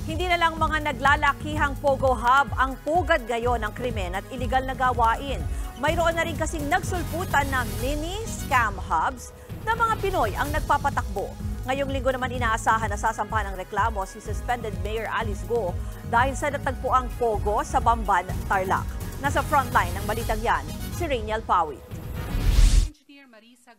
Hindi na lang mga naglalakihang Pogo Hub ang pugad ngayon ng krimen at iligal na gawain. Mayroon na rin kasing nagsulputan ng mini scam hubs na mga Pinoy ang nagpapatakbo. Ngayong linggo naman inaasahan na sasampahan ng reklamo si suspended Mayor Alice Go dahil sa natagpuang Pogo sa Bamban, Tarlac. Nasa frontline ng balitang yan, si Rainiel Pawit.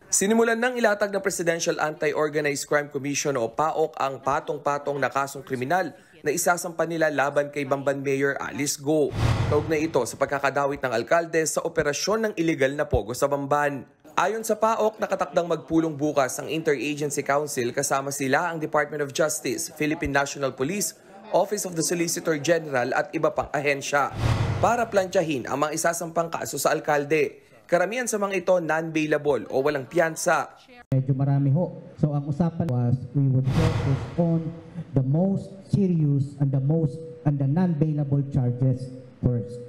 Sinimulan ng ilatag ng Presidential Anti-Organized Crime Commission o PAOK ang patong-patong na kasong kriminal na isasampa nila laban kay Bamban Mayor Alice Go. Kaugnay ito sa pagkakadawit ng alkalde sa operasyon ng iligal na Pogo sa Bamban. Ayon sa PAOK, nakatakdang magpulong bukas ang Interagency Council kasama sila ang Department of Justice, Philippine National Police, Office of the Solicitor General at iba pang ahensya para plantyahin ang mga isasampang kaso sa alkalde. Karamihan sa mga ito non-bailable o walang piyansa. Medyo marami ho. So ang usapan was we would focus on the most serious and the non-bailable charges first.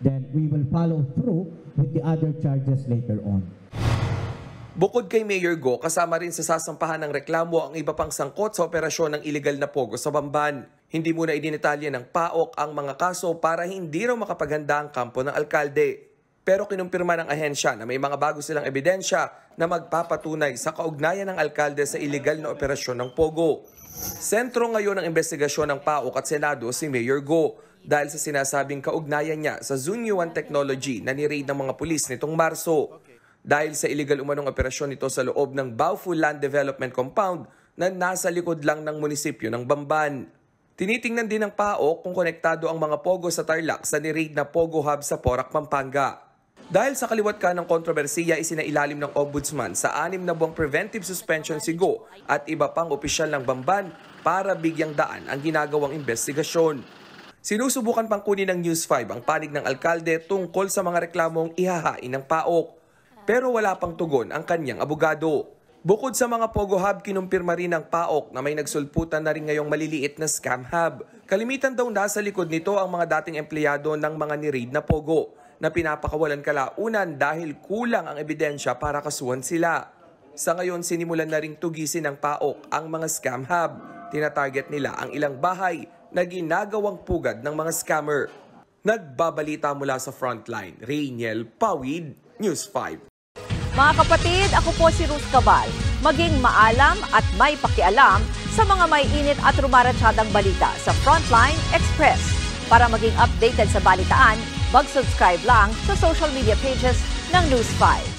Then we will follow through with the other charges later on. Bukod kay Mayor Go, kasama rin sa sasampahan ng reklamo ang iba pang sangkot sa operasyon ng iligal na Pogo sa Bamban. Hindi muna idinetalye ng PAOK ang mga kaso para hindi raw makapaghanda ang kampo ng alkalde. Pero kinumpirma ng ahensya na may mga bago silang ebidensya na magpapatunay sa kaugnayan ng alkalde sa iligal na operasyon ng Pogo. Sentro ngayon ng investigasyon ng PAOK at Senado si Mayor Go dahil sa sinasabing kaugnayan niya sa Zunyu 1 Technology na ni-raid ng mga pulis nitong Marso. Dahil sa iligal umanong operasyon nito sa loob ng Baofu Land Development Compound na nasa likod lang ng munisipyo ng Bamban. Tinitingnan din ng PAOK kung konektado ang mga Pogo sa Tarlac sa ni-raid na Pogo Hub sa Porac, Pampanga. Dahil sa kaliwat ka ng kontrobersiya, isinailalim ng Ombudsman sa 6 na buwang preventive suspension si Go at iba pang opisyal ng Bamban para bigyang daan ang ginagawang investigasyon. Sinusubukan pang kunin ng News 5 ang panig ng alkalde tungkol sa mga reklamong ihahain ng PAOK. Pero wala pang tugon ang kanyang abogado. Bukod sa mga Pogo Hub, kinumpirma rin ng PAOK na may nagsulputan na rin ngayong maliliit na scam hub. Kalimitan daw nasa likod nito ang mga dating empleyado ng mga ni-raid na Pogo na pinapakawalan kalaunan dahil kulang ang ebidensya para kasuhan sila. Sa ngayon, sinimulan na ring tugisin ng PAOK ang mga scam hub. Tinatarget nila ang ilang bahay na ginagawang pugad ng mga scammer. Nagbabalita mula sa Frontline, Rainiel Pawid, News 5. Mga kapatid, ako po si Ruth Cabal. Maging maalam at may pakialam sa mga may init at rumaratsyadang balita sa Frontline Express. Para maging updated sa balitaan, mag-subscribe lang sa social media pages ng News 5.